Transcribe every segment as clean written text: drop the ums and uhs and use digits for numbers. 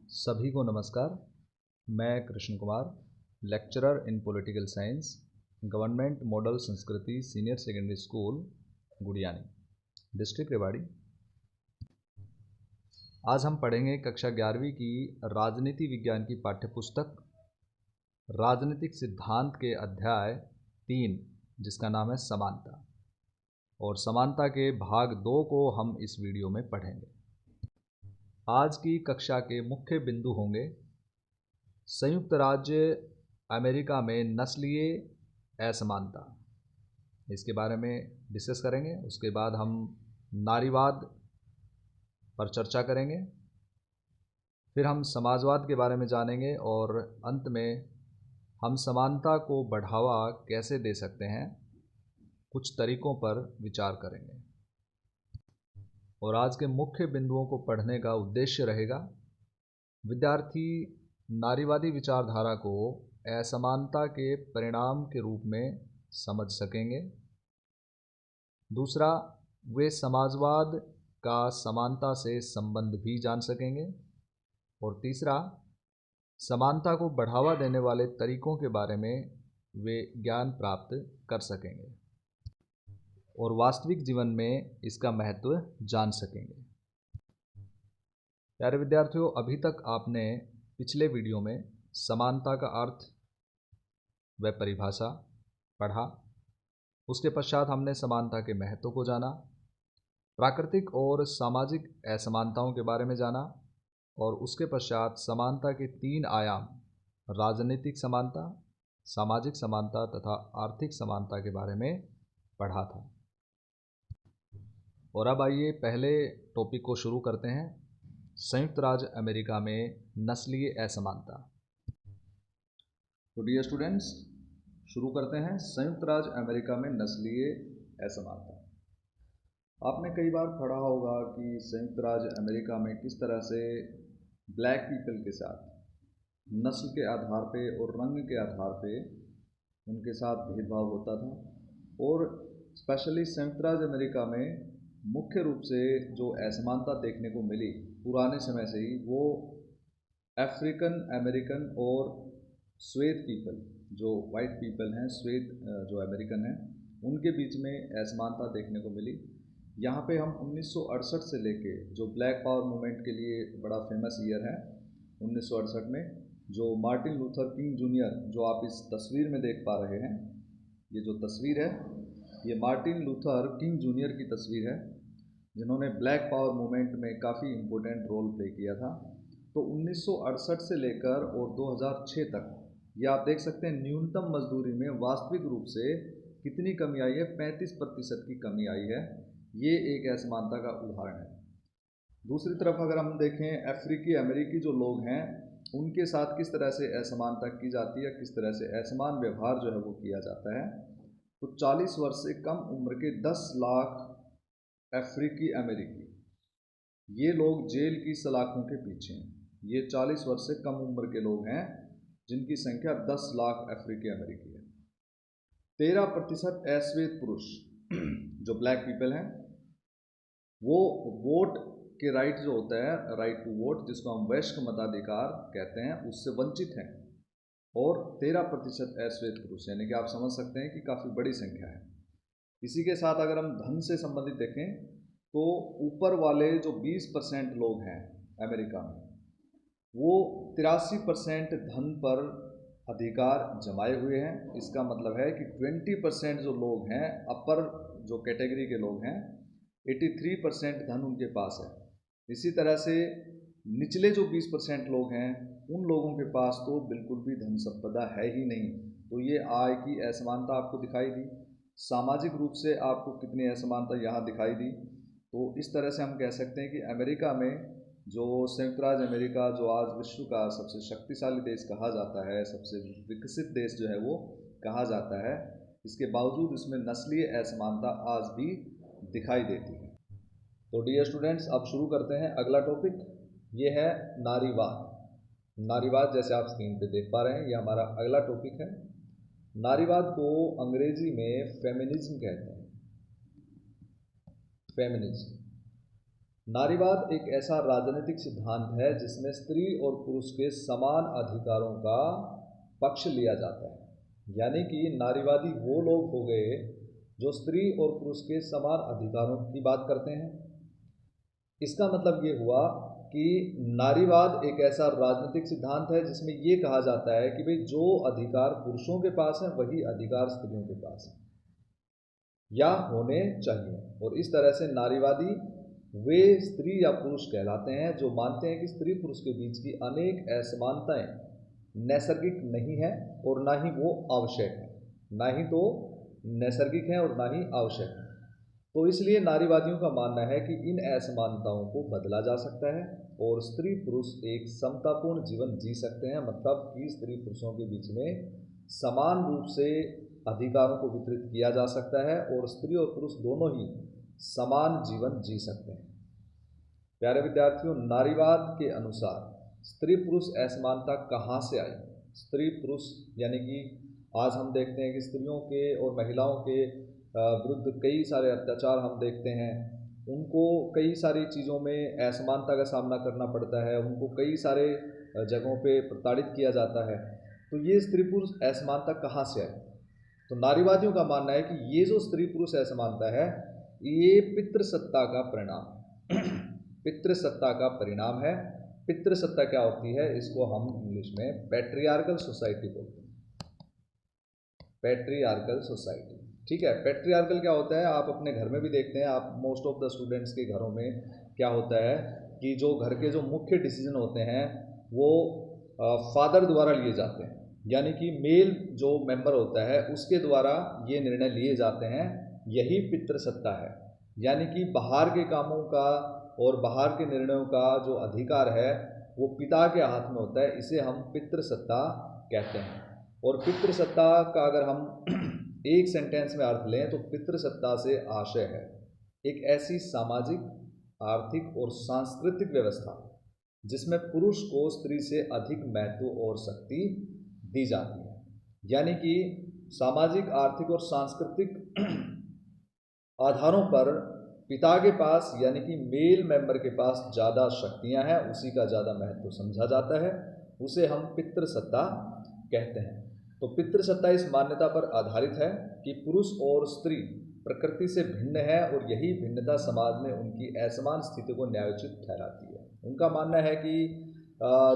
सभी को नमस्कार। मैं Krishna Kumar, lecturer in political science, government model Sanskriti senior secondary school Gudiyani, district Rewari. आज हम पढ़ेंगे कक्षा 11वीं की राजनीति विज्ञान की पाठ्यपुस्तक राजनीतिक सिद्धांत के अध्याय 3, जिसका नाम है समानता। और समानता के भाग 2 को हम इस वीडियो में पढ़ेंगे। आज की कक्षा के मुख्य बिंदु होंगे संयुक्त राज्य अमेरिका में नस्लीय असमानता, इसके बारे में डिस्कस करेंगे। उसके बाद हम नारीवाद पर चर्चा करेंगे, फिर हम समाजवाद के बारे में जानेंगे और अंत में हम समानता को बढ़ावा कैसे दे सकते हैं, कुछ तरीकों पर विचार करेंगे। और आज के मुख्य बिंदुओं को पढ़ने का उद्देश्य रहेगा विद्यार्थी नारीवादी विचारधारा को असमानता के परिणाम के रूप में समझ सकेंगे। दूसरा, वे समाजवाद का समानता से संबंध भी जान सकेंगे। और तीसरा, समानता को बढ़ावा देने वाले तरीकों के बारे में वे ज्ञान प्राप्त कर सकेंगे और वास्तविक जीवन में इसका महत्व जान सकेंगे। प्यारे विद्यार्थियों, अभी तक आपने पिछले वीडियो में समानता का अर्थ व परिभाषा पढ़ा। उसके पश्चात हमने समानता के महत्व को जाना, प्राकृतिक और सामाजिक असमानताओं के बारे में जाना, और उसके पश्चात समानता के 3 आयाम राजनीतिक समानता, सामाजिक समानता तथा आर्थिक समानता के बारे में पढ़ा था। और अब आइए पहले टॉपिक को शुरू करते हैं, संयुक्त राज्य अमेरिका में नस्लीय असमानता। तो डियर स्टूडेंट्स, शुरू करते हैं संयुक्त राज्य अमेरिका में नस्लीय असमानता। आपने कई बार पढ़ा होगा कि संयुक्त राज्य अमेरिका में किस तरह से ब्लैक पीपल के साथ नस्ल के आधार पे और रंग के आधार पे उनके साथ भेदभाव होता था। और स्पेशली संयुक्त राज्य अमेरिका में मुख्य रूप से जो असमानता देखने को मिली पुराने समय से ही, वो अफ्रीकन अमेरिकन और श्वेत पीपल, जो वाइट पीपल हैं, श्वेत जो अमेरिकन हैं, उनके बीच में असमानता देखने को मिली। यहाँ पे हम 1968 से लेके जो ब्लैक पावर मूवमेंट के लिए बड़ा फेमस ईयर है 1968 में, जो मार्टिन लूथर किंग जूनियर, जो आप इस तस्वीर में देख पा रहे हैं, ये जो तस्वीर है ये मार्टिन लूथर किंग जूनियर की तस्वीर है, जिन्होंने ब्लैक पावर मूवमेंट में काफ़ी इम्पोर्टेंट रोल प्ले किया था। तो 1968 से लेकर और 2006 तक ये आप देख सकते हैं न्यूनतम मजदूरी में वास्तविक रूप से कितनी कमी आई है, 35% की कमी आई है। ये एक असमानता का उदाहरण है। दूसरी तरफ अगर हम देखें अफ्रीकी अमेरिकी जो लोग हैं, उनके साथ किस तरह से असमानता की जाती है, किस तरह से असमान व्यवहार जो है वो किया जाता है। तो 40 वर्ष से कम उम्र के 10 लाख अफ्रीकी अमेरिकी, ये लोग जेल की सलाखों के पीछे हैं। ये 40 वर्ष से कम उम्र के लोग हैं, जिनकी संख्या 10 लाख अफ्रीकी अमेरिकी है। 13% अश्वेत पुरुष जो ब्लैक पीपल हैं, वो वोट के राइट जो होता है, राइट टू वोट, जिसको हम वयस्क मताधिकार कहते हैं, उससे वंचित हैं। और 13% अश्वेत पुरुष, यानी कि आप समझ सकते हैं कि काफ़ी बड़ी संख्या है। इसी के साथ अगर हम धन से संबंधित देखें तो ऊपर वाले जो 20% लोग हैं अमेरिका में, वो 83% धन पर अधिकार जमाए हुए हैं। इसका मतलब है कि 20% जो लोग हैं, अपर जो कैटेगरी के लोग हैं, 83% धन उनके पास है। इसी तरह से निचले जो 20% लोग हैं, उन लोगों के पास तो बिल्कुल भी धन संपदा है ही नहीं। तो ये आय की असमानता आपको दिखाई दी। सामाजिक रूप से आपको कितनी असमानता यहाँ दिखाई दी। तो इस तरह से हम कह सकते हैं कि अमेरिका में जो संयुक्त राज्य अमेरिका, जो आज विश्व का सबसे शक्तिशाली देश कहा जाता है, सबसे विकसित देश जो है वो कहा जाता है, इसके बावजूद इसमें नस्लीय असमानता आज भी दिखाई देती है। तो डियर स्टूडेंट्स, अब शुरू करते हैं अगला टॉपिक। ये है नारीवाद। नारीवाद जैसे आप स्क्रीन पे देख पा रहे हैं, ये हमारा अगला टॉपिक है। नारीवाद को अंग्रेजी में फेमिनिज्म कहते हैं, फेमिनिज्म। नारीवाद एक ऐसा राजनीतिक सिद्धांत है जिसमें स्त्री और पुरुष के समान अधिकारों का पक्ष लिया जाता है। यानी कि नारीवादी वो लोग हो गए जो स्त्री और पुरुष के समान अधिकारों की बात करते हैं। इसका मतलब ये हुआ कि नारीवाद एक ऐसा राजनीतिक सिद्धांत है जिसमें ये कहा जाता है कि भाई जो अधिकार पुरुषों के पास हैं वही अधिकार स्त्रियों के पास हैं या होने चाहिए। और इस तरह से नारीवादी वे स्त्री या पुरुष कहलाते हैं जो मानते हैं कि स्त्री पुरुष के बीच की अनेक असमानताएं नैसर्गिक नहीं है और ना ही वो आवश्यक है, ना ही तो नैसर्गिक है और ना ही आवश्यक है। तो इसलिए नारीवादियों का मानना है कि इन असमानताओं को बदला जा सकता है और स्त्री पुरुष एक समतापूर्ण जीवन जी सकते हैं। मतलब कि स्त्री पुरुषों के बीच में समान रूप से अधिकारों को वितरित किया जा सकता है और स्त्री और पुरुष दोनों ही समान जीवन जी सकते हैं। प्यारे विद्यार्थियों, नारीवाद के अनुसार स्त्री पुरुष असमानता कहाँ से आई? स्त्री पुरुष यानी कि आज हम देखते हैं कि स्त्रियों के और महिलाओं के विरुद्ध कई सारे अत्याचार हम देखते हैं। उनको कई सारी चीज़ों में असमानता का सामना करना पड़ता है, उनको कई सारे जगहों पे प्रताड़ित किया जाता है। तो ये स्त्री पुरुष असमानता कहाँ से आई? तो नारीवादियों का मानना है कि ये जो स्त्री पुरुष असमानता है ये पितृसत्ता का परिणाम पितृसत्ता का परिणाम है। पितृसत्ता क्या होती है? इसको हम इंग्लिश में पैट्रियार्कल सोसाइटी बोलते हैं। पैट्रियार्कल सोसाइटी, ठीक है। पैट्रियार्कल क्या होता है? आप अपने घर में भी देखते हैं, आप मोस्ट ऑफ द स्टूडेंट्स के घरों में क्या होता है कि जो घर के जो मुख्य डिसीजन होते हैं वो फादर द्वारा लिए जाते हैं, यानी कि मेल जो मेंबर होता है उसके द्वारा ये निर्णय लिए जाते हैं। यही पितृसत्ता है, यानी कि बाहर के कामों का और बाहर के निर्णयों का जो अधिकार है वो पिता के हाथ में होता है। इसे हम पितृसत्ता कहते हैं। और पितृसत्ता का अगर हम एक सेंटेंस में अर्थ लें तो पितृसत्ता से आशय है एक ऐसी सामाजिक, आर्थिक और सांस्कृतिक व्यवस्था जिसमें पुरुष को स्त्री से अधिक महत्व और शक्ति दी जाती है। यानी कि सामाजिक, आर्थिक और सांस्कृतिक आधारों पर पिता के पास यानी कि मेल मेंबर के पास ज़्यादा शक्तियां हैं, उसी का ज़्यादा महत्व समझा जाता है। उसे हम पितृसत्ता कहते हैं। तो पितृसत्ता इस मान्यता पर आधारित है कि पुरुष और स्त्री प्रकृति से भिन्न है और यही भिन्नता समाज में उनकी असमान स्थिति को न्यायोचित ठहराती है। उनका मानना है कि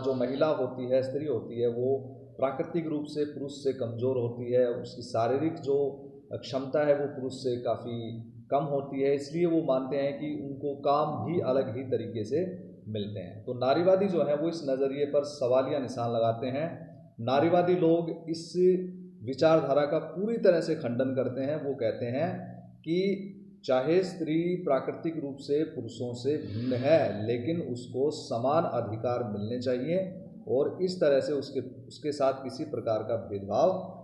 जो महिला होती है, स्त्री होती है, वो प्राकृतिक रूप से पुरुष से कमज़ोर होती है, उसकी शारीरिक जो क्षमता है वो पुरुष से काफ़ी कम होती है। इसलिए वो मानते हैं कि उनको काम भी अलग ही तरीके से मिलते हैं। तो नारीवादी जो है वो इस नज़रिए पर सवालिया निशान लगाते हैं। नारीवादी लोग इस विचारधारा का पूरी तरह से खंडन करते हैं। वो कहते हैं कि चाहे स्त्री प्राकृतिक रूप से पुरुषों से भिन्न है लेकिन उसको समान अधिकार मिलने चाहिए और इस तरह से उसके साथ किसी प्रकार का भेदभाव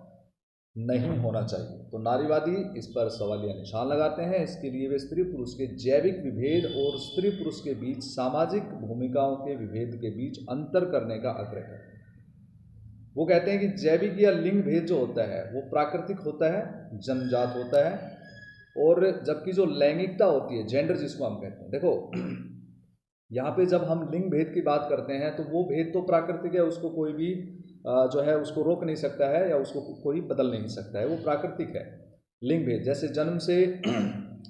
नहीं होना चाहिए। तो नारीवादी इस पर सवालिया निशान लगाते हैं। इसके लिए वे स्त्री पुरुष के जैविक विभेद और स्त्री पुरुष के बीच सामाजिक भूमिकाओं के विभेद के बीच अंतर करने का आग्रह करते हैं। वो कहते हैं कि जैविक या लिंग भेद जो होता है वो प्राकृतिक होता है, जन्मजात होता है, और जबकि जो लैंगिकता होती है, जेंडर जिसको हम कहते हैं, देखो यहाँ पे जब हम लिंग भेद की बात करते हैं तो वो भेद तो प्राकृतिक है, उसको कोई भी जो है उसको रोक नहीं सकता है या उसको कोई बदल नहीं सकता है, वो प्राकृतिक है। लिंग भेद जैसे जन्म से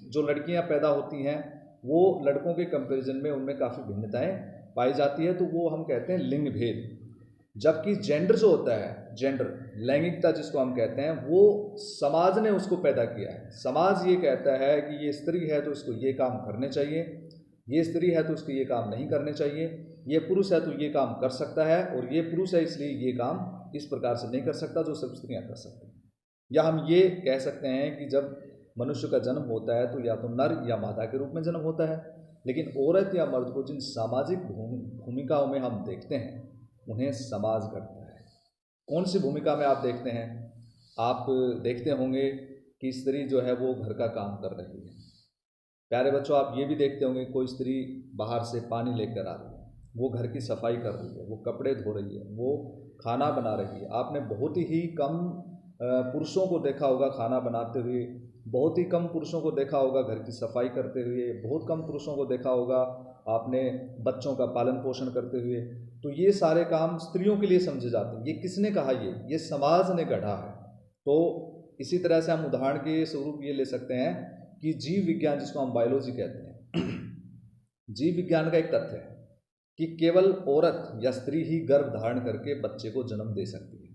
जो लड़कियां पैदा होती हैं वो लड़कों के कंपैरिजन में उनमें काफ़ी भिन्नताएं पाई जाती है, तो वो हम कहते हैं लिंग भेद। जबकि जेंडर जो होता है, जेंडर लैंगिकता जिसको हम कहते हैं, वो समाज ने उसको पैदा किया है। समाज ये कहता है कि ये स्त्री है तो इसको ये काम करने चाहिए, ये स्त्री है तो उसको ये काम नहीं करने चाहिए, ये पुरुष है तो ये काम कर सकता है और ये पुरुष है इसलिए ये काम इस प्रकार से नहीं कर सकता जो सिर्फ स्त्रियां कर सकती हैं। या हम ये कह सकते हैं कि जब मनुष्य का जन्म होता है तो या तो नर या मादा के रूप में जन्म होता है, लेकिन औरत या मर्द को जिन सामाजिक भूमिकाओं में हम देखते हैं उन्हें समाज करता है। कौन सी भूमिका में आप देखते हैं? आप देखते होंगे कि स्त्री जो है वो घर का काम कर रही है। प्यारे बच्चों, आप ये भी देखते होंगे कोई स्त्री बाहर से पानी लेकर आ रही है, वो घर की सफाई कर रही है, वो कपड़े धो रही है, वो खाना बना रही है। आपने बहुत ही कम पुरुषों को देखा होगा खाना बनाते हुए बहुत ही कम पुरुषों को देखा होगा घर की सफाई करते हुए, बहुत कम पुरुषों को देखा होगा आपने बच्चों का पालन पोषण करते हुए। तो ये सारे काम स्त्रियों के लिए समझे जाते हैं। ये किसने कहा? ये समाज ने गढ़ा है। तो इसी तरह से हम उदाहरण के स्वरूप ये ले सकते हैं कि जीव विज्ञान, जिसको हम बायोलॉजी कहते हैं, जीव विज्ञान का एक तथ्य है कि केवल औरत या स्त्री ही गर्भ धारण करके बच्चे को जन्म दे सकती है।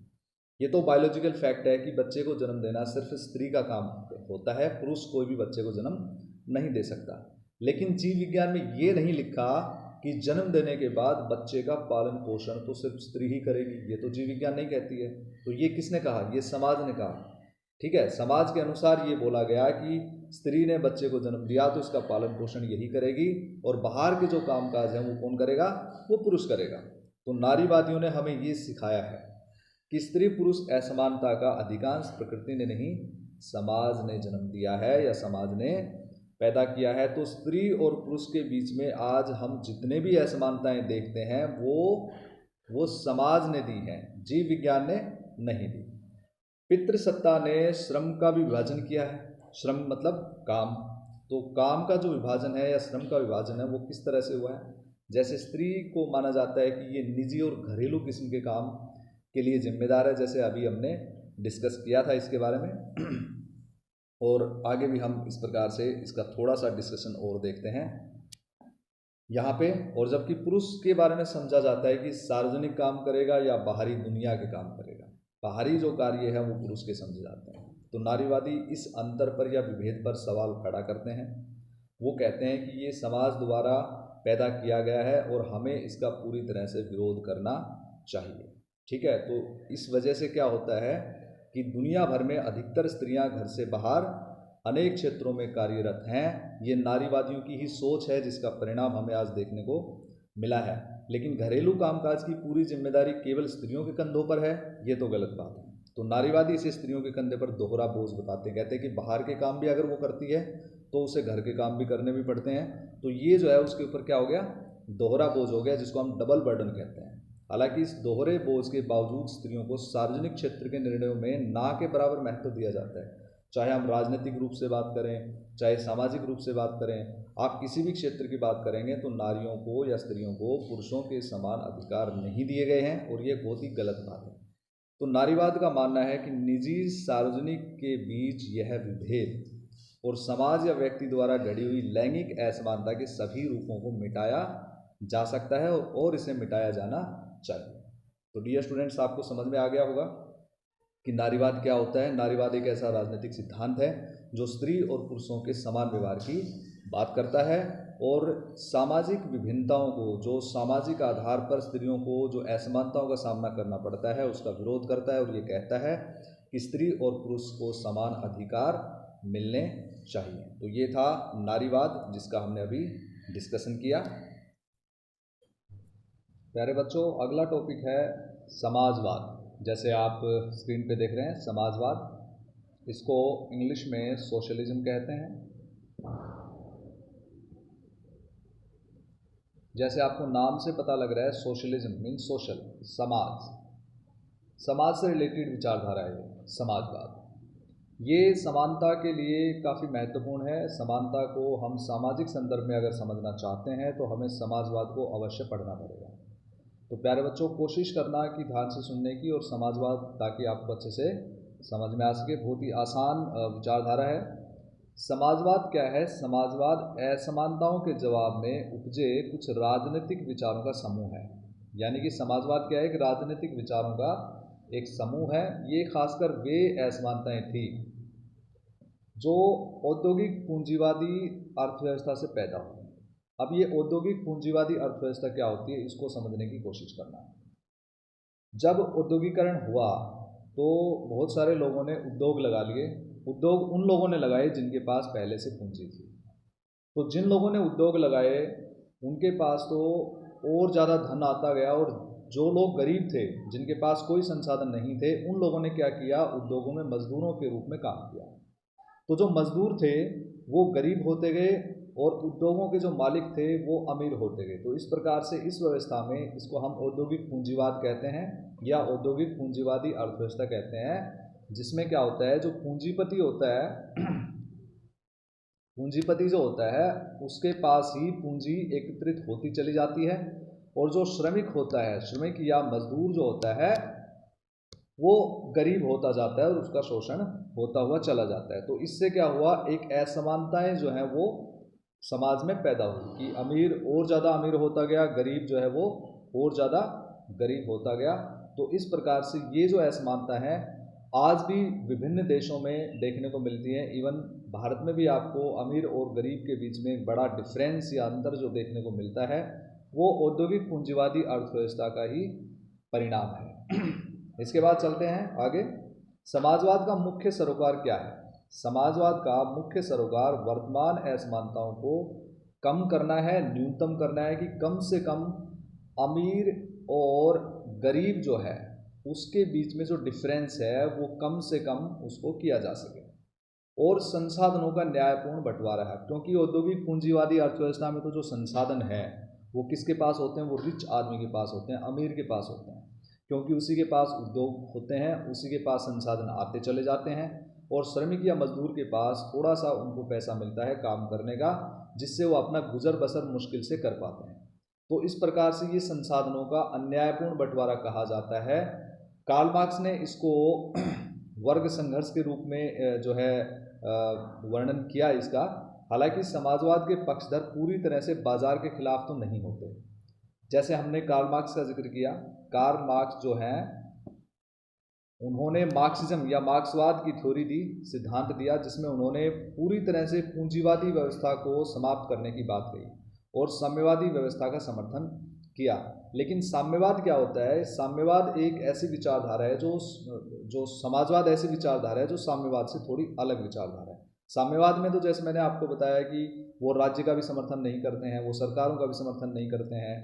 ये तो बायोलॉजिकल फैक्ट है कि बच्चे को जन्म देना सिर्फ स्त्री का काम होता है, पुरुष कोई भी बच्चे को जन्म नहीं दे सकता। लेकिन जीव विज्ञान में ये नहीं लिखा कि जन्म देने के बाद बच्चे का पालन पोषण तो सिर्फ स्त्री ही करेगी। ये तो जीव विज्ञान नहीं कहती है। तो ये किसने कहा? ये समाज ने कहा। ठीक है, समाज के अनुसार ये बोला गया कि स्त्री ने बच्चे को जन्म दिया तो इसका पालन पोषण यही करेगी, और बाहर के जो कामकाज हैं वो कौन करेगा? वो पुरुष करेगा। तो नारीवादियों ने हमें ये सिखाया है कि स्त्री पुरुष असमानता का अधिकांश प्रकृति ने नहीं, समाज ने जन्म दिया है या समाज ने पैदा किया है। तो स्त्री और पुरुष के बीच में आज हम जितने भी असमानताएं देखते हैं वो समाज ने दी हैं, जीव विज्ञान ने नहीं दी। पितृसत्ता ने श्रम का भी विभाजन किया है। श्रम मतलब काम। तो काम का जो विभाजन है या श्रम का विभाजन है वो किस तरह से हुआ है? जैसे स्त्री को माना जाता है कि ये निजी और घरेलू किस्म के काम के लिए जिम्मेदार है, जैसे अभी हमने डिस्कस किया था इसके बारे में, और आगे भी हम इस प्रकार से इसका थोड़ा सा डिस्कशन और देखते हैं यहाँ पे। और जबकि पुरुष के बारे में समझा जाता है कि सार्वजनिक काम करेगा या बाहरी दुनिया के काम करेगा, बाहरी जो कार्य है वो पुरुष के समझे जाते हैं। तो नारीवादी इस अंतर पर या विभेद पर सवाल खड़ा करते हैं। वो कहते हैं कि ये समाज द्वारा पैदा किया गया है और हमें इसका पूरी तरह से विरोध करना चाहिए। ठीक है, तो इस वजह से क्या होता है कि दुनिया भर में अधिकतर स्त्रियां घर से बाहर अनेक क्षेत्रों में कार्यरत हैं। ये नारीवादियों की ही सोच है जिसका परिणाम हमें आज देखने को मिला है। लेकिन घरेलू कामकाज की पूरी जिम्मेदारी केवल स्त्रियों के कंधों पर है, ये तो गलत बात है। तो नारीवादी इसे स्त्रियों के कंधे पर दोहरा बोझ बताते हैं। कहते हैं कि बाहर के काम भी अगर वो करती है तो उसे घर के काम भी करने भी पड़ते हैं। तो ये जो है उसके ऊपर क्या हो गया? दोहरा बोझ हो गया, जिसको हम डबल बर्डन कहते हैं। हालांकि इस दोहरे बोझ के बावजूद स्त्रियों को सार्वजनिक क्षेत्र के निर्णयों में ना के बराबर महत्व दिया जाता है। चाहे हम राजनीतिक रूप से बात करें, चाहे सामाजिक रूप से बात करें, आप किसी भी क्षेत्र की बात करेंगे तो नारियों को या स्त्रियों को पुरुषों के समान अधिकार नहीं दिए गए हैं, और ये बहुत ही गलत बात है। तो नारीवाद का मानना है कि निजी सार्वजनिक के बीच यह विभेद और समाज या व्यक्ति द्वारा गढ़ी हुई लैंगिक असमानता के सभी रूपों को मिटाया जा सकता है और इसे मिटाया जाना चाहिए। तो डियर स्टूडेंट्स, आपको समझ में आ गया होगा कि नारीवाद क्या होता है। नारीवाद एक ऐसा राजनीतिक सिद्धांत है जो स्त्री और पुरुषों के समान व्यवहार की बात करता है और सामाजिक विभिन्नताओं को, जो सामाजिक आधार पर स्त्रियों को जो असमानताओं का सामना करना पड़ता है, उसका विरोध करता है। और ये कहता है कि स्त्री और पुरुष को समान अधिकार मिलने चाहिए। तो ये था नारीवाद, जिसका हमने अभी डिस्कशन किया। प्यारे बच्चों, अगला टॉपिक है समाजवाद। जैसे आप स्क्रीन पे देख रहे हैं, समाजवाद, इसको इंग्लिश में सोशलिज्म कहते हैं। जैसे आपको नाम से पता लग रहा है, सोशलिज्म मीन्स सोशल, समाज, समाज से रिलेटेड विचारधारा है समाजवाद। ये समानता के लिए काफ़ी महत्वपूर्ण है। समानता को हम सामाजिक संदर्भ में अगर समझना चाहते हैं तो हमें समाजवाद को अवश्य पढ़ना पड़ेगा। तो प्यारे बच्चों, कोशिश करना कि ध्यान से सुनने की, और समाजवाद ताकि आपको अच्छे से समझ में आ सके। बहुत ही आसान विचारधारा है। समाजवाद क्या है? समाजवाद असमानताओं के जवाब में उपजे कुछ राजनीतिक विचारों का समूह है। यानी कि समाजवाद क्या है? एक राजनीतिक विचारों का एक समूह है। ये खासकर वे असमानताएं थी जो औद्योगिक पूंजीवादी अर्थव्यवस्था से पैदा हुई। अब ये औद्योगिक पूंजीवादी अर्थव्यवस्था क्या होती है, इसको समझने की कोशिश करना। जब औद्योगिकरण हुआ तो बहुत सारे लोगों ने उद्योग लगा लिए। उद्योग उन लोगों ने लगाए जिनके पास पहले से पूंजी थी। तो जिन लोगों ने उद्योग लगाए उनके पास तो और ज़्यादा धन आता गया, और जो लोग गरीब थे, जिनके पास कोई संसाधन नहीं थे, उन लोगों ने क्या किया? उद्योगों में मजदूरों के रूप में काम किया। तो जो मजदूर थे वो गरीब होते गए और उद्योगों के जो मालिक थे वो अमीर होते गए। तो इस प्रकार से इस व्यवस्था में, इसको हम औद्योगिक पूंजीवाद कहते हैं या औद्योगिक पूंजीवादी अर्थव्यवस्था कहते हैं, जिसमें क्या होता है, जो पूंजीपति होता है पूंजीपति जो होता है उसके पास ही पूंजी एकत्रित होती चली जाती है, और जो श्रमिक होता है, श्रमिक या मजदूर जो होता है वो गरीब होता जाता है और उसका शोषण होता हुआ चला जाता है। तो इससे क्या हुआ, एक असमानताएं जो है वो समाज में पैदा हुई कि अमीर और ज़्यादा अमीर होता गया, गरीब जो है वो और ज़्यादा गरीब होता गया। तो इस प्रकार से ये जो असमानता है आज भी विभिन्न देशों में देखने को मिलती है। इवन भारत में भी आपको अमीर और गरीब के बीच में एक बड़ा डिफरेंस या अंतर जो देखने को मिलता है वो औद्योगिक पूंजीवादी अर्थव्यवस्था का ही परिणाम है। इसके बाद चलते हैं आगे। समाजवाद का मुख्य सरोकार क्या है? समाजवाद का मुख्य सरोकार वर्तमान असमानताओं को कम करना है, न्यूनतम करना है कि कम से कम अमीर और गरीब जो है उसके बीच में जो डिफरेंस है वो कम से कम उसको किया जा सके, और संसाधनों का न्यायपूर्ण बंटवारा है। क्योंकि औद्योगिक पूंजीवादी अर्थव्यवस्था में तो जो संसाधन है वो किसके पास होते हैं? वो रिच आदमी के पास होते हैं, अमीर के पास होते हैं, क्योंकि उसी के पास उद्योग होते हैं, उसी के पास संसाधन आते चले जाते हैं, और श्रमिक या मजदूर के पास थोड़ा सा उनको पैसा मिलता है काम करने का, जिससे वो अपना गुजर बसर मुश्किल से कर पाते हैं। तो इस प्रकार से ये संसाधनों का अन्यायपूर्ण बंटवारा कहा जाता है। कार्ल मार्क्स ने इसको वर्ग संघर्ष के रूप में जो है वर्णन किया इसका। हालांकि समाजवाद के पक्षधर पूरी तरह से बाजार के खिलाफ तो नहीं होते। जैसे हमने कार्ल मार्क्स का जिक्र किया, कार्ल मार्क्स जो हैं उन्होंने मार्क्सिज्म या मार्क्सवाद की थ्योरी दी, सिद्धांत दिया, जिसमें उन्होंने पूरी तरह से पूंजीवादी व्यवस्था को समाप्त करने की बात कही और साम्यवादी व्यवस्था का समर्थन किया। लेकिन साम्यवाद क्या होता है? साम्यवाद एक ऐसी विचारधारा है जो समाजवाद ऐसी विचारधारा है जो साम्यवाद से थोड़ी अलग विचारधारा है। साम्यवाद में तो जैसे मैंने आपको बताया कि वो राज्य का भी समर्थन नहीं करते हैं, वो सरकारों का भी समर्थन नहीं करते हैं,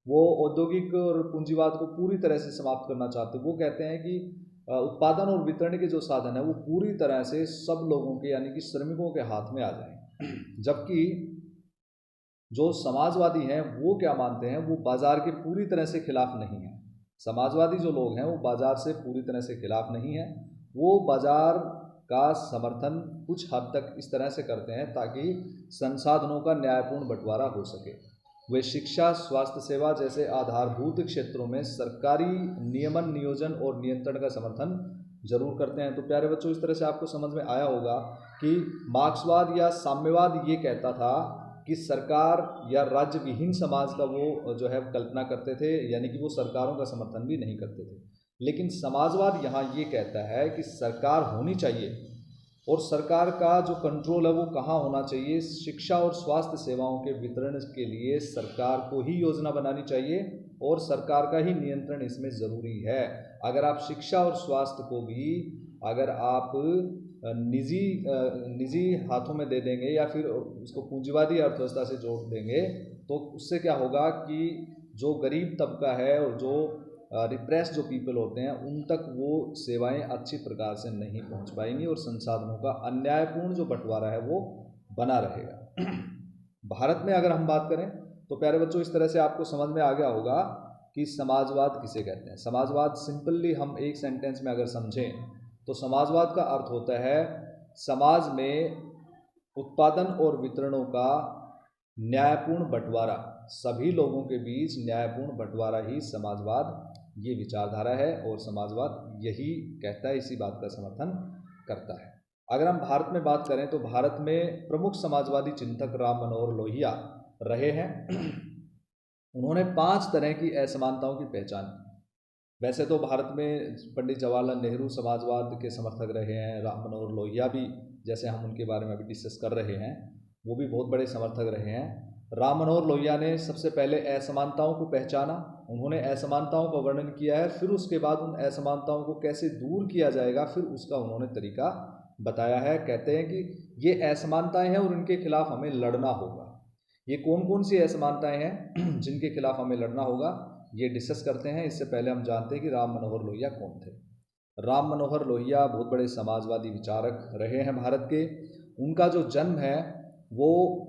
वो औद्योगिक और पूंजीवाद को पूरी तरह से समाप्त करना चाहते हैं। वो कहते हैं कि उत्पादन और वितरण के जो साधन है वो पूरी तरह से सब लोगों के यानी कि श्रमिकों के हाथ में आ जाए। जबकि जो समाजवादी हैं वो क्या मानते हैं? वो बाजार के पूरी तरह से खिलाफ नहीं है। समाजवादी जो लोग हैं वो बाजार से पूरी तरह से खिलाफ नहीं है, वो बाजार का समर्थन कुछ हद तक इस तरह से करते हैं ताकि संसाधनों का न्यायपूर्ण बंटवारा हो सके। वे शिक्षा, स्वास्थ्य सेवा जैसे आधारभूत क्षेत्रों में सरकारी नियमन, नियोजन और नियंत्रण का समर्थन जरूर करते हैं। तो प्यारे बच्चों, इस तरह से आपको समझ में आया होगा कि मार्क्सवाद या साम्यवाद ये कहता था कि सरकार या राज्य विहीन समाज का वो जो है कल्पना करते थे, यानी कि वो सरकारों का समर्थन भी नहीं करते थे। लेकिन समाजवाद यहाँ ये कहता है कि सरकार होनी चाहिए, और सरकार का जो कंट्रोल है वो कहाँ होना चाहिए? शिक्षा और स्वास्थ्य सेवाओं के वितरण के लिए सरकार को ही योजना बनानी चाहिए और सरकार का ही नियंत्रण इसमें ज़रूरी है। अगर आप शिक्षा और स्वास्थ्य को भी अगर आप निजी हाथों में दे देंगे या फिर उसको पूंजीवादी अर्थव्यवस्था से जोड़ देंगे तो उससे क्या होगा कि जो गरीब तबका है और जो रिप्रेस जो पीपल होते हैं उन तक वो सेवाएं अच्छी प्रकार से नहीं पहुंच पाएंगी और संसाधनों का अन्यायपूर्ण जो बंटवारा है वो बना रहेगा। भारत में अगर हम बात करें तो प्यारे बच्चों, इस तरह से आपको समझ में आ गया होगा कि समाजवाद किसे कहते हैं। समाजवाद सिंपली हम एक सेंटेंस में अगर समझें तो समाजवाद का अर्थ होता है समाज में उत्पादन और वितरणों का न्यायपूर्ण बंटवारा, सभी लोगों के बीच न्यायपूर्ण बंटवारा ही समाजवाद ये विचारधारा है और समाजवाद यही कहता है, इसी बात का समर्थन करता है। अगर हम भारत में बात करें तो भारत में प्रमुख समाजवादी चिंतक राम मनोहर लोहिया रहे हैं। उन्होंने 5 तरह की असमानताओं की पहचान की। वैसे तो भारत में पंडित जवाहरलाल नेहरू समाजवाद के समर्थक रहे हैं, राम मनोहर लोहिया भी, जैसे हम उनके बारे में अभी डिस्कस कर रहे हैं, वो भी बहुत बड़े समर्थक रहे हैं। राम मनोहर लोहिया ने सबसे पहले असमानताओं को पहचाना, उन्होंने असमानताओं का वर्णन किया है, फिर उसके बाद उन असमानताओं को कैसे दूर किया जाएगा फिर उसका उन्होंने तरीका बताया है। कहते हैं कि ये असमानताएं हैं और इनके खिलाफ हमें लड़ना होगा। ये कौन कौन सी असमानताएं हैं जिनके खिलाफ हमें लड़ना होगा, ये डिस्कस करते हैं। इससे पहले हम जानते हैं कि राम मनोहर लोहिया कौन थे। राम मनोहर लोहिया बहुत बड़े समाजवादी विचारक रहे हैं भारत के। उनका जो जन्म है वो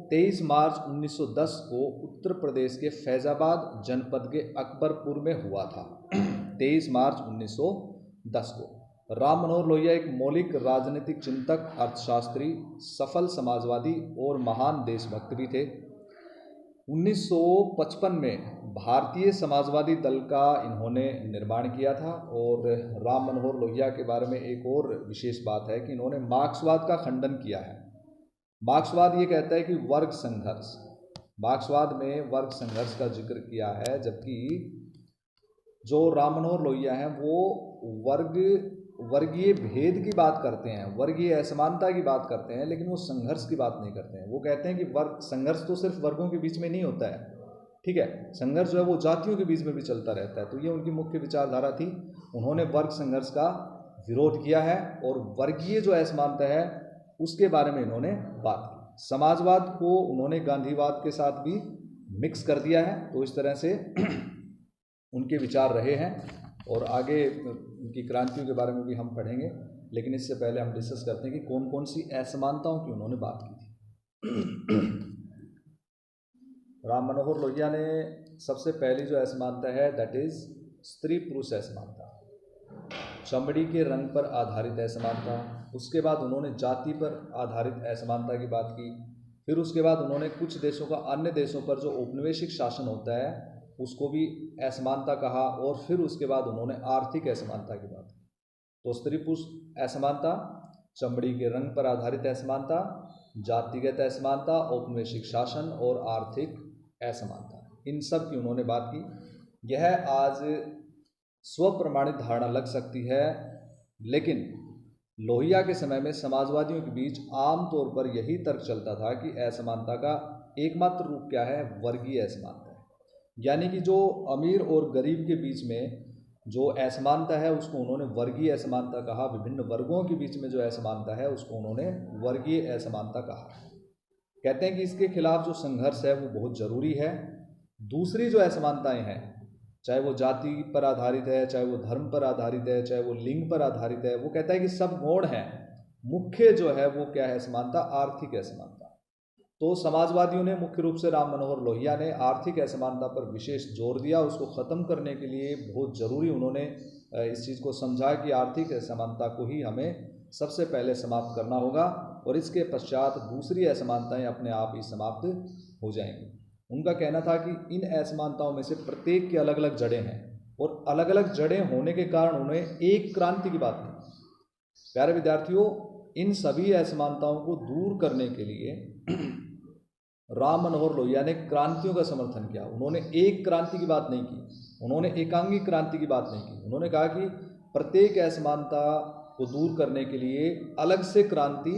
23 मार्च 1910 को उत्तर प्रदेश के फैजाबाद जनपद के अकबरपुर में हुआ था। 23 मार्च 1910 को। राम मनोहर लोहिया एक मौलिक राजनीतिक चिंतक, अर्थशास्त्री, सफल समाजवादी और महान देशभक्त भी थे। 1955 में भारतीय समाजवादी दल का इन्होंने निर्माण किया था। और राम मनोहर लोहिया के बारे में एक और विशेष बात है कि इन्होंने मार्क्सवाद का खंडन किया है। मार्क्सवाद ये कहता है कि वर्ग संघर्ष, मार्क्सवाद में वर्ग संघर्ष का जिक्र किया है, जबकि जो राम मनोहर लोहिया हैं वो वर्गीय भेद की बात करते हैं, वर्गीय असमानता की बात करते हैं, लेकिन वो संघर्ष की बात नहीं करते हैं। वो कहते हैं कि वर्ग संघर्ष तो सिर्फ वर्गों के बीच में नहीं होता है, ठीक है, संघर्ष जो है वो जातियों के बीच में भी चलता रहता है। तो ये उनकी मुख्य विचारधारा थी। उन्होंने वर्ग संघर्ष का विरोध किया है और वर्गीय जो असमानता है उसके बारे में इन्होंने बात की। समाजवाद को उन्होंने गांधीवाद के साथ भी मिक्स कर दिया है। तो इस तरह से उनके विचार रहे हैं और आगे उनकी क्रांतियों के बारे में भी हम पढ़ेंगे, लेकिन इससे पहले हम डिस्कस करते हैं कि कौन कौन सी असमानताओं की उन्होंने बात की थी। राम मनोहर लोहिया ने सबसे पहली जो असमानता है दैट इज स्त्री पुरुष असमानता, चमड़ी के रंग पर आधारित असमानता। उसके बाद उन्होंने जाति पर आधारित असमानता की बात की। फिर उसके बाद उन्होंने कुछ देशों का अन्य देशों पर जो औपनिवेशिक शासन होता है उसको भी असमानता कहा। और फिर उसके बाद उन्होंने आर्थिक असमानता की बात की। तो स्त्री पुरुष असमानता, चमड़ी के रंग पर आधारित असमानता, जातिगत असमानता, औपनिवेशिक शासन और आर्थिक असमानता, इन सब की उन्होंने बात की। यह आज स्वप्रमाणित धारणा लग सकती है, लेकिन लोहिया के समय में समाजवादियों के बीच आम तौर पर यही तर्क चलता था कि असमानता का एकमात्र रूप क्या है, वर्गीय असमानता है। यानी कि जो अमीर और गरीब के बीच में जो असमानता है उसको उन्होंने वर्गीय असमानता कहा। विभिन्न वर्गों के बीच में जो असमानता है उसको उन्होंने वर्गीय असमानता कहा। कहते हैं कि इसके खिलाफ जो संघर्ष है वो बहुत ज़रूरी है। दूसरी जो असमानताएं हैं, चाहे वो जाति पर आधारित है, चाहे वो धर्म पर आधारित है, चाहे वो लिंग पर आधारित है, वो कहता है कि सब गौण हैं। मुख्य जो है वो क्या है असमानता, आर्थिक असमानता। तो समाजवादियों ने मुख्य रूप से राम मनोहर लोहिया ने आर्थिक असमानता पर विशेष जोर दिया। उसको ख़त्म करने के लिए बहुत ज़रूरी उन्होंने इस चीज़ को समझा कि आर्थिक असमानता को ही हमें सबसे पहले समाप्त करना होगा और इसके पश्चात दूसरी असमानताएं अपने आप ही समाप्त हो जाएंगी। उनका कहना था कि इन असमानताओं में से प्रत्येक की अलग अलग जड़ें हैं और अलग अलग जड़ें होने के कारण उन्हें एक क्रांति की बात थी। प्यारे विद्यार्थियों, इन सभी असमानताओं को दूर करने के लिए राम मनोहर लोहिया ने क्रांतियों का समर्थन किया। उन्होंने एक क्रांति की बात नहीं की, उन्होंने एकांगी क्रांति की बात नहीं की। उन्होंने कहा कि प्रत्येक असमानता को दूर करने के लिए अलग से क्रांति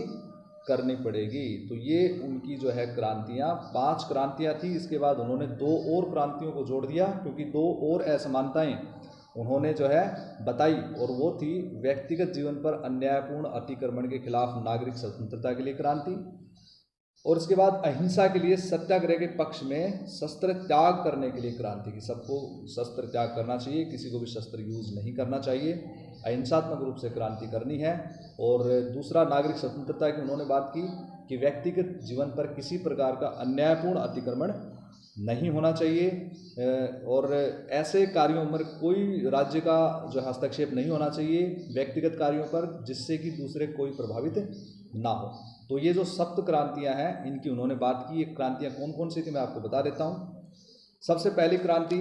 करनी पड़ेगी। तो ये उनकी जो है क्रांतियाँ, 5 क्रांतियाँ थी। इसके बाद उन्होंने 2 और क्रांतियों को जोड़ दिया, क्योंकि 2 और असमानताएं उन्होंने जो है बताई, और वो थी व्यक्तिगत जीवन पर अन्यायपूर्ण अतिक्रमण के खिलाफ नागरिक स्वतंत्रता के लिए क्रांति, और इसके बाद अहिंसा के लिए सत्याग्रह के पक्ष में शस्त्र त्याग करने के लिए क्रांति की। सबको शस्त्र त्याग करना चाहिए, किसी को भी शस्त्र यूज नहीं करना चाहिए, अहिंसात्मक रूप से क्रांति करनी है। और दूसरा नागरिक स्वतंत्रता की उन्होंने बात की कि व्यक्तिगत जीवन पर किसी प्रकार का अन्यायपूर्ण अतिक्रमण नहीं होना चाहिए और ऐसे कार्यों में कोई राज्य का जो हस्तक्षेप नहीं होना चाहिए व्यक्तिगत कार्यों पर, जिससे कि दूसरे कोई प्रभावित ना हो। तो ये जो सप्त क्रांतियां हैं इनकी उन्होंने बात की। ये क्रांतियां कौन कौन सी थी मैं आपको बता देता हूँ। सबसे पहली क्रांति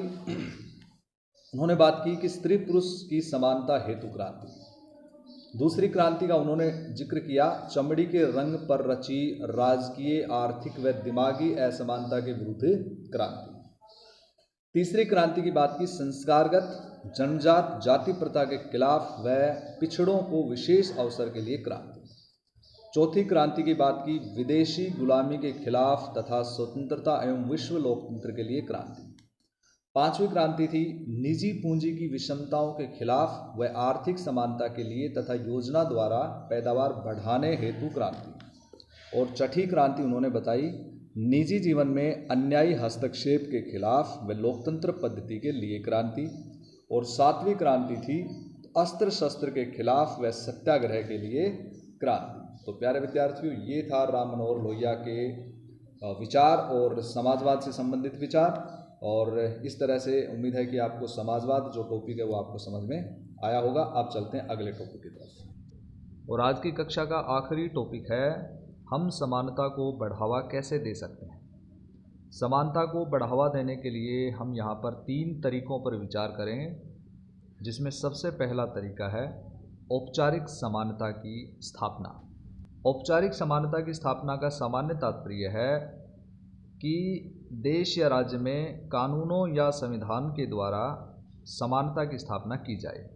उन्होंने बात की कि स्त्री पुरुष की समानता हेतु क्रांति। दूसरी क्रांति का उन्होंने जिक्र किया चमड़ी के रंग पर रची राजकीय, आर्थिक व दिमागी असमानता के विरुद्ध क्रांति। तीसरी क्रांति की बात की संस्कारगत जनजात जाति प्रथा के खिलाफ व पिछड़ों को विशेष अवसर के लिए क्रांति। चौथी क्रांति की बात की विदेशी गुलामी के खिलाफ तथा स्वतंत्रता एवं विश्व लोकतंत्र के लिए क्रांति। पांचवी क्रांति थी निजी पूंजी की विषमताओं के खिलाफ व आर्थिक समानता के लिए तथा योजना द्वारा पैदावार बढ़ाने हेतु क्रांति। और छठी क्रांति उन्होंने बताई निजी जीवन में अन्यायी हस्तक्षेप के खिलाफ व लोकतंत्र पद्धति के लिए क्रांति। और सातवीं क्रांति थी अस्त्र शस्त्र के खिलाफ व सत्याग्रह के लिए क्रांति। तो प्यारे विद्यार्थियों, ये था राम मनोहर लोहिया के विचार और समाजवाद से संबंधित विचार। और इस तरह से उम्मीद है कि आपको समाजवाद जो टॉपिक है वो आपको समझ में आया होगा। आप चलते हैं अगले टॉपिक की तरफ। और आज की कक्षा का आखिरी टॉपिक है, हम समानता को बढ़ावा कैसे दे सकते हैं। समानता को बढ़ावा देने के लिए हम यहाँ पर 3 तरीक़ों पर विचार करेंगे, जिसमें सबसे पहला तरीका है औपचारिक समानता की स्थापना। औपचारिक समानता की स्थापना का सामान्य तात्पर्य है कि देश या राज्य में कानूनों या संविधान के द्वारा समानता की स्थापना की जाए।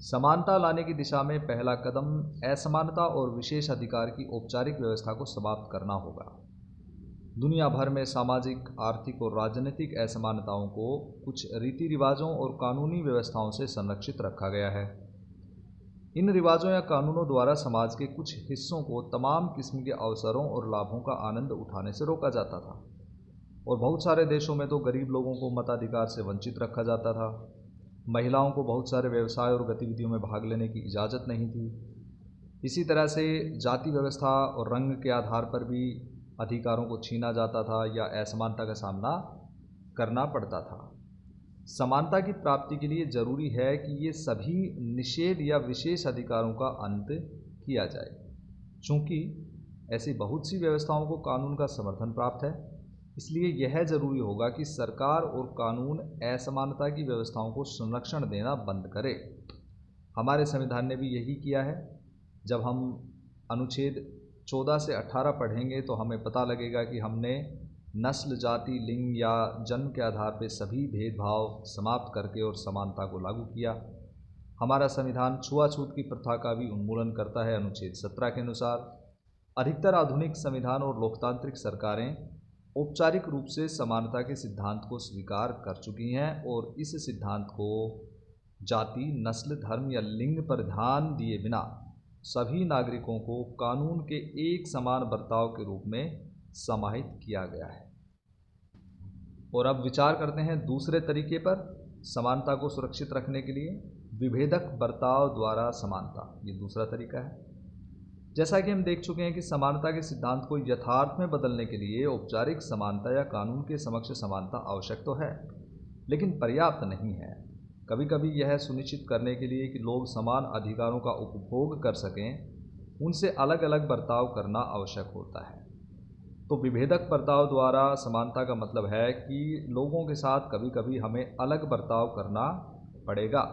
समानता लाने की दिशा में पहला कदम असमानता और विशेष अधिकार की औपचारिक व्यवस्था को समाप्त करना होगा। दुनिया भर में सामाजिक, आर्थिक और राजनीतिक असमानताओं को कुछ रीति रिवाजों और कानूनी व्यवस्थाओं से संरक्षित रखा गया है। इन रिवाजों या कानूनों द्वारा समाज के कुछ हिस्सों को तमाम किस्म के अवसरों और लाभों का आनंद उठाने से रोका जाता था, और बहुत सारे देशों में तो गरीब लोगों को मताधिकार से वंचित रखा जाता था। महिलाओं को बहुत सारे व्यवसाय और गतिविधियों में भाग लेने की इजाज़त नहीं थी। इसी तरह से जाति व्यवस्था और रंग के आधार पर भी अधिकारों को छीना जाता था या असमानता का सामना करना पड़ता था। समानता की प्राप्ति के लिए ज़रूरी है कि ये सभी निषेध या विशेष अधिकारों का अंत किया जाए। चूँकि ऐसी बहुत सी व्यवस्थाओं को कानून का समर्थन प्राप्त है, इसलिए यह ज़रूरी होगा कि सरकार और कानून असमानता की व्यवस्थाओं को संरक्षण देना बंद करे। हमारे संविधान ने भी यही किया है। जब हम अनुच्छेद 14 से 18 पढ़ेंगे तो हमें पता लगेगा कि हमने नस्ल, जाति, लिंग या जन्म के आधार पर सभी भेदभाव समाप्त करके और समानता को लागू किया। हमारा संविधान छुआछूत की प्रथा का भी उन्मूलन करता है। अनुच्छेद 17 के अनुसार अधिकतर आधुनिक संविधान और लोकतांत्रिक सरकारें औपचारिक रूप से समानता के सिद्धांत को स्वीकार कर चुकी हैं और इस सिद्धांत को जाति, नस्ल, धर्म या लिंग पर ध्यान दिए बिना सभी नागरिकों को कानून के एक समान बर्ताव के रूप में समाहित किया गया है। और अब विचार करते हैं दूसरे तरीके पर समानता को सुरक्षित रखने के लिए, विभेदक बर्ताव द्वारा समानता। ये दूसरा तरीका है। जैसा कि हम देख चुके हैं कि समानता के सिद्धांत को यथार्थ में बदलने के लिए औपचारिक समानता या कानून के समक्ष समानता आवश्यक तो है, लेकिन पर्याप्त नहीं है। कभी कभी यह सुनिश्चित करने के लिए कि लोग समान अधिकारों का उपभोग कर सकें, उनसे अलग अलग बर्ताव करना आवश्यक होता है। तो विभेदक बर्ताव द्वारा समानता का मतलब है कि लोगों के साथ कभी कभी हमें अलग बर्ताव करना पड़ेगा।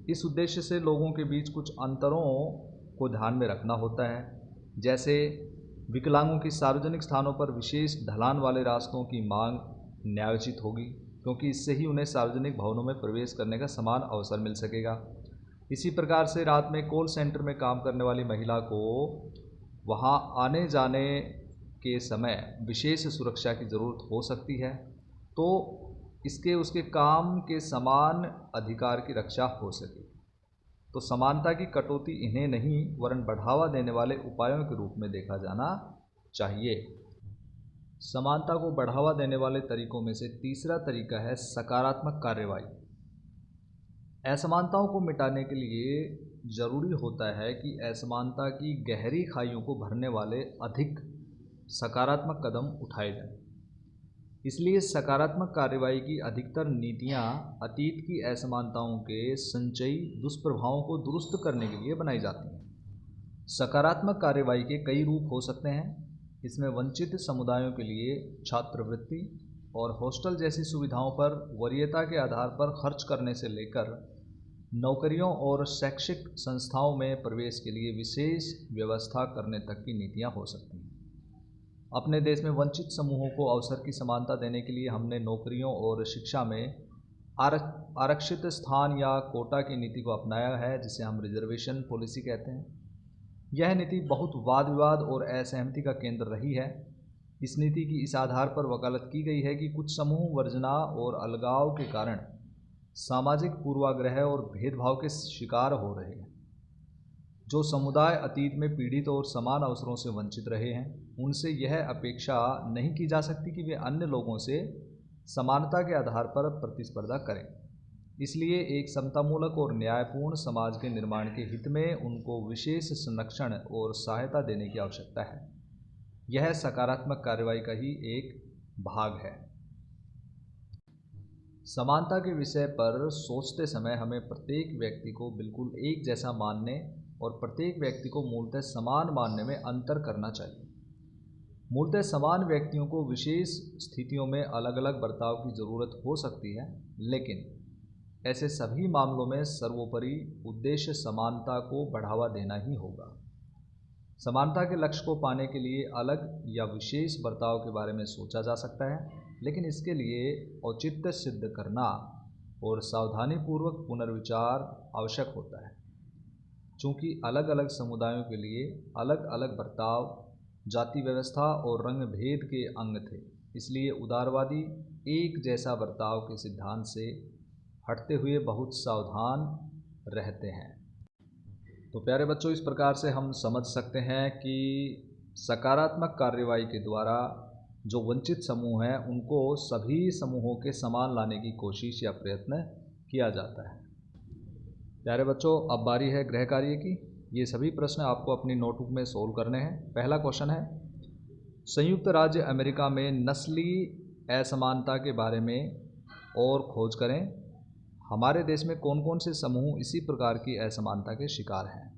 इस उद्देश्य से लोगों के बीच कुछ अंतरों को ध्यान में रखना होता है। जैसे विकलांगों की सार्वजनिक स्थानों पर विशेष ढलान वाले रास्तों की मांग न्यायोचित होगी, क्योंकि इससे ही उन्हें सार्वजनिक भवनों में प्रवेश करने का समान अवसर मिल सकेगा। इसी प्रकार से रात में कॉल सेंटर में काम करने वाली महिला को वहां आने जाने के समय विशेष सुरक्षा की ज़रूरत हो सकती है, तो इसके उसके काम के समान अधिकार की रक्षा हो सके। तो समानता की कटौती इन्हें नहीं वरन बढ़ावा देने वाले उपायों के रूप में देखा जाना चाहिए। समानता को बढ़ावा देने वाले तरीकों में से तीसरा तरीका है सकारात्मक कार्रवाई। असमानताओं को मिटाने के लिए ज़रूरी होता है कि असमानता की गहरी खाइयों को भरने वाले अधिक सकारात्मक कदम उठाए जाएं। इसलिए सकारात्मक कार्रवाई की अधिकतर नीतियां अतीत की असमानताओं के संचयी दुष्प्रभावों को दुरुस्त करने के लिए बनाई जाती हैं। सकारात्मक कार्रवाई के कई रूप हो सकते हैं। इसमें वंचित समुदायों के लिए छात्रवृत्ति और हॉस्टल जैसी सुविधाओं पर वरीयता के आधार पर खर्च करने से लेकर नौकरियों और शैक्षिक संस्थाओं में प्रवेश के लिए विशेष व्यवस्था करने तक की नीतियां हो सकती हैं। अपने देश में वंचित समूहों को अवसर की समानता देने के लिए हमने नौकरियों और शिक्षा में आरक्षित स्थान या कोटा की नीति को अपनाया है, जिसे हम रिजर्वेशन पॉलिसी कहते हैं। यह नीति बहुत वाद विवाद और असहमति का केंद्र रही है। इस नीति की इस आधार पर वकालत की गई है कि कुछ समूह वर्जना और अलगाव के कारण सामाजिक पूर्वाग्रह और भेदभाव के शिकार हो रहे हैं। जो समुदाय अतीत में पीड़ित और समान अवसरों से वंचित रहे हैं, उनसे यह अपेक्षा नहीं की जा सकती कि वे अन्य लोगों से समानता के आधार पर प्रतिस्पर्धा करें। इसलिए एक समतामूलक और न्यायपूर्ण समाज के निर्माण के हित में उनको विशेष संरक्षण और सहायता देने की आवश्यकता है। यह सकारात्मक कार्रवाई का ही एक भाग है। समानता के विषय पर सोचते समय हमें प्रत्येक व्यक्ति को बिल्कुल एक जैसा मानने और प्रत्येक व्यक्ति को मूलतः समान मानने में अंतर करना चाहिए। मूलतः समान व्यक्तियों को विशेष स्थितियों में अलग अलग बर्ताव की ज़रूरत हो सकती है, लेकिन ऐसे सभी मामलों में सर्वोपरि उद्देश्य समानता को बढ़ावा देना ही होगा। समानता के लक्ष्य को पाने के लिए अलग या विशेष बर्ताव के बारे में सोचा जा सकता है, लेकिन इसके लिए औचित्य सिद्ध करना और सावधानीपूर्वक पुनर्विचार आवश्यक होता है। चूँकि अलग अलग समुदायों के लिए अलग अलग बर्ताव, जाति व्यवस्था और रंग भेद के अंग थे, इसलिए उदारवादी एक जैसा बर्ताव के सिद्धांत से हटते हुए बहुत सावधान रहते हैं। तो प्यारे बच्चों, इस प्रकार से हम समझ सकते हैं कि सकारात्मक कार्रवाई के द्वारा जो वंचित समूह हैं उनको सभी समूहों के समान लाने की कोशिश या प्रयत्न किया जाता है। प्यारे बच्चों, अब बारी है गृह कार्य की। ये सभी प्रश्न आपको अपनी नोटबुक में सोल्व करने हैं। पहला क्वेश्चन है, संयुक्त राज्य अमेरिका में नस्लीय असमानता के बारे में और खोज करें। हमारे देश में कौन कौन से समूह इसी प्रकार की असमानता के शिकार हैं।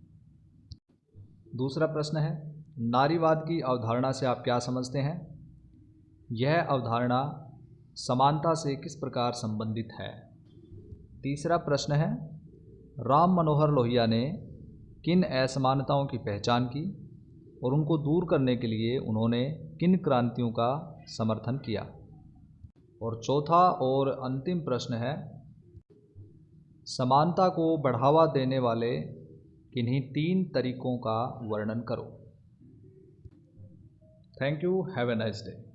दूसरा प्रश्न है, नारीवाद की अवधारणा से आप क्या समझते हैं। यह अवधारणा समानता से किस प्रकार संबंधित है। तीसरा प्रश्न है, राम मनोहर लोहिया ने किन असमानताओं की पहचान की और उनको दूर करने के लिए उन्होंने किन क्रांतियों का समर्थन किया। और चौथा और अंतिम प्रश्न है, समानता को बढ़ावा देने वाले किन्हीं 3 तरीकों का वर्णन करो। Thank you. Have a nice day.